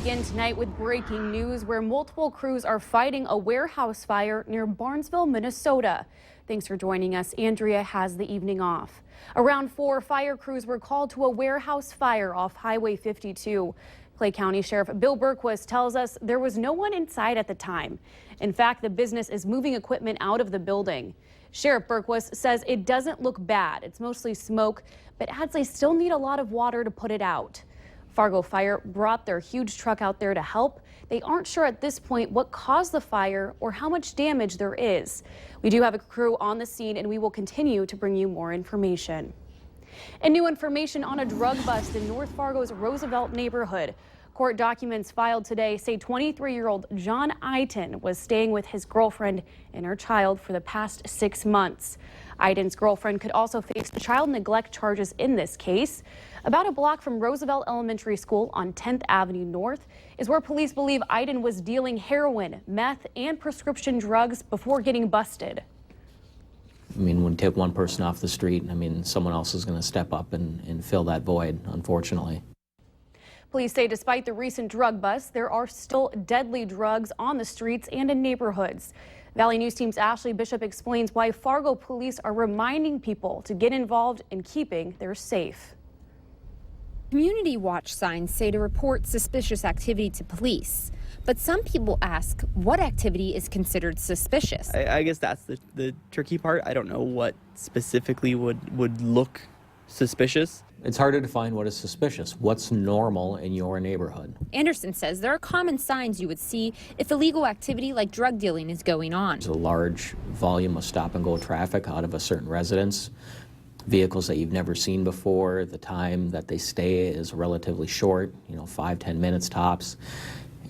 begin tonight with breaking news where multiple crews are fighting a warehouse fire near Barnesville, Minnesota. Thanks for joining us. Andrea has the evening off. Around 4 fire crews were called to a warehouse fire off Highway 52. Clay County Sheriff Bill Berquist tells us there was no one inside at the time. In fact, the business is moving equipment out of the building. Sheriff Berquist says it doesn't look bad. It's mostly smoke, but adds they still need a lot of water to put it out. Fargo Fire brought their huge truck out there to help. They aren't sure at this point what caused the fire or how much damage there is. We do have a crew on the scene, and we will continue to bring you more information. And new information on a drug bust in North Fargo's Roosevelt neighborhood. Court documents filed today say 23-year-old John Eiton was staying with his girlfriend and her child for the past 6 months. Eiton's girlfriend could also face child neglect charges in this case. About a block from Roosevelt Elementary School on 10th Avenue North is where police believe Eiton was dealing heroin, meth, and prescription drugs before getting busted. I mean, when you take one person off the street, I mean, someone else is going to step up and fill that void, unfortunately. Police say despite the recent drug bust, there are still deadly drugs on the streets and in neighborhoods. Valley News Team's Ashley Bishop explains why Fargo police are reminding people to get involved in keeping their safe. Community watch signs say to report suspicious activity to police. But some people ask what activity is considered suspicious. I guess that's the tricky part. I don't know what specifically would look suspicious. It's hard to define what is suspicious. What's normal in your neighborhood? Anderson says there are common signs you would see if illegal activity like drug dealing is going on. There's a large volume of stop-and-go traffic out of a certain residence. Vehicles that you've never seen before. The time that they stay is relatively short, 5-10 minutes tops.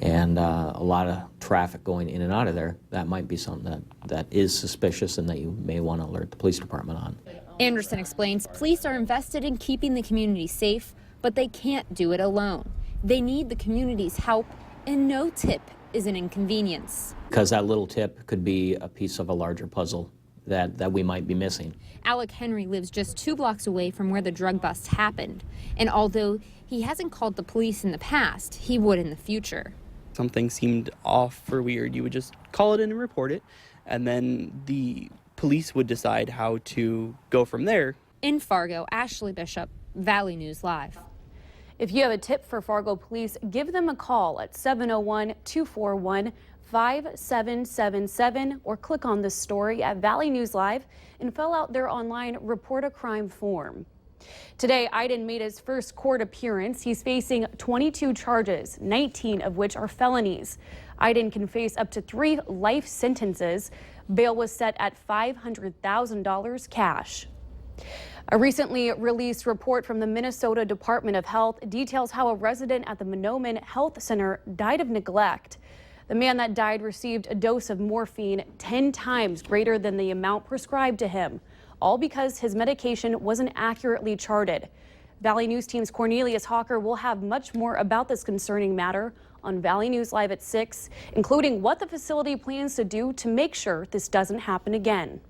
And a lot of traffic going in and out of there. That might be something that is suspicious and that you may want to alert the police department on. Anderson explains police are invested in keeping the community safe, but they can't do it alone. They need the community's help, and no tip is an inconvenience. Because that little tip could be a piece of a larger puzzle that we might be missing. Alec Henry lives just 2 blocks away from where the drug bust happened. And although he hasn't called the police in the past, he would in the future. Something seemed off or weird, you would just call it in and report it, and then the police would decide how to go from there. In Fargo, Ashley Bishop, Valley News Live. If you have a tip for Fargo police, give them a call at 701-241-5777 or click on this story at Valley News Live and fill out their online Report a Crime form. Today, Eiton made his first court appearance. He's facing 22 charges, 19 of which are felonies. Eiton can face up to 3 life sentences. Bail was set at $500,000 cash. A recently released report from the Minnesota Department of Health details how a resident at the Monoman Health Center died of neglect. The man that died received a dose of morphine 10 times greater than the amount prescribed to him, all because his medication wasn't accurately charted. Valley News Team's Cornelius Hawker will have much more about this concerning matter on Valley News Live at 6, including what the facility plans to do to make sure this doesn't happen again.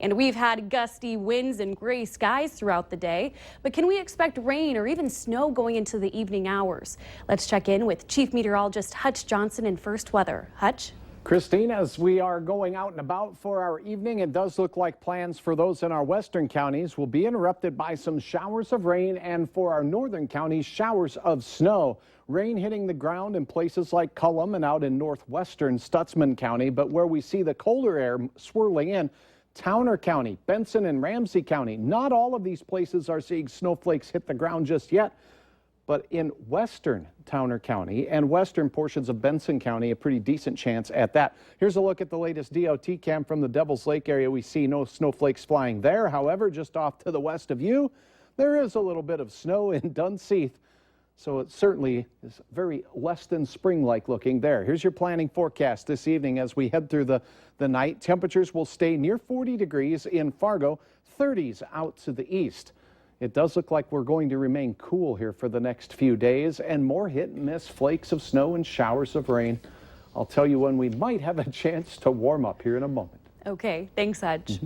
And we've had gusty winds and gray skies throughout the day, but can we expect rain or even snow going into the evening hours? Let's check in with Chief Meteorologist Hutch Johnson in First Weather. Hutch? Christine, as we are going out and about for our evening, it does look like plans for those in our western counties will be interrupted by some showers of rain, and for our northern counties, showers of snow. Rain hitting the ground in places like Cullum and out in northwestern Stutzman County, but where we see the colder air swirling in, Towner County, Benson and Ramsey County. Not all of these places are seeing snowflakes hit the ground just yet, but in western Towner County and western portions of Benson County, a pretty decent chance at that. Here's a look at the latest DOT cam from the Devil's Lake area. We see no snowflakes flying there. However, just off to the west of you, there is a little bit of snow in Dunseith. So it certainly is very less than spring-like looking there. Here's your planning forecast this evening as we head through the night. Temperatures will stay near 40 degrees in Fargo, 30s out to the east. It does look like we're going to remain cool here for the next few days, and more hit and miss flakes of snow and showers of rain. I'll tell you when we might have a chance to warm up here in a moment. Okay, thanks, Hutch.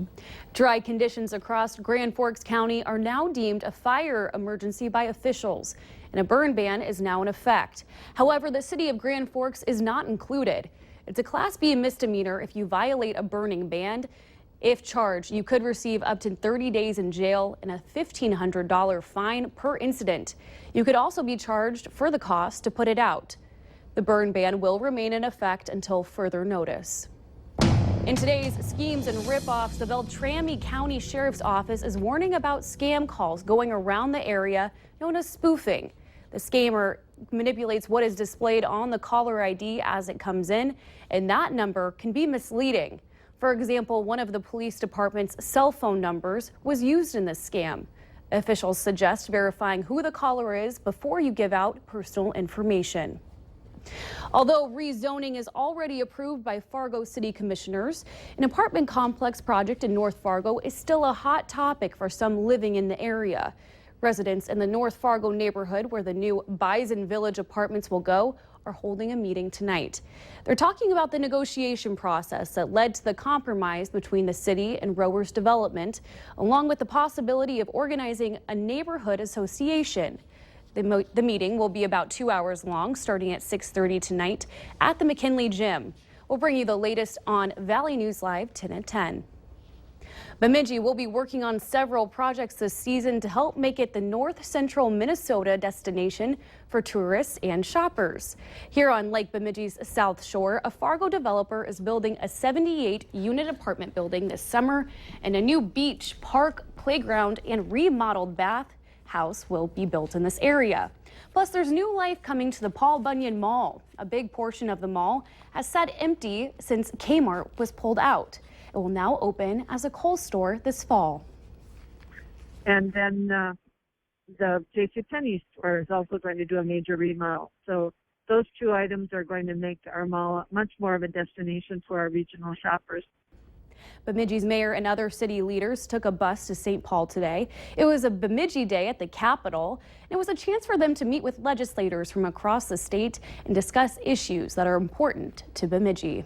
Dry conditions across Grand Forks County are now deemed a fire emergency by officials. and a burn ban is now in effect. However, the city of Grand Forks is not included. It's a Class B misdemeanor if you violate a burning ban. If charged, you could receive up to 30 days in jail and a $1,500 fine per incident. You could also be charged for the cost to put it out. The burn ban will remain in effect until further notice. In today's schemes and ripoffs, the Beltrami County Sheriff's Office is warning about scam calls going around the area known as spoofing. The scammer manipulates what is displayed on the caller ID as it comes in, and that number can be misleading. For example, one of the police department's cell phone numbers was used in this scam. Officials suggest verifying who the caller is before you give out personal information. Although rezoning is already approved by Fargo City Commissioners, an apartment complex project in North Fargo is still a hot topic for some living in the area. Residents in the North Fargo neighborhood where the new Bison Village apartments will go are holding a meeting tonight. They're talking about the negotiation process that led to the compromise between the city and Rowers Development, along with the possibility of organizing a neighborhood association. The meeting will be about 2 hours long, starting at 6:30 tonight at the McKinley Gym. We'll bring you the latest on Valley News Live 10 at 10. Bemidji will be working on several projects this season to help make it the north central Minnesota destination for tourists and shoppers. Here on Lake Bemidji's South Shore, a Fargo developer is building a 78-unit apartment building this summer, and a new beach, park, playground, and remodeled bath house will be built in this area. Plus, there's new life coming to the Paul Bunyan Mall. A big portion of the mall has sat empty since Kmart was pulled out. It will now open as a Kohl's store this fall. And then the JCPenney store is also going to do a major remodel. So those two items are going to make our mall much more of a destination for our regional shoppers. Bemidji's mayor and other city leaders took a bus to St. Paul today. It was a Bemidji Day at the Capitol. It was a chance for them to meet with legislators from across the state and discuss issues that are important to Bemidji.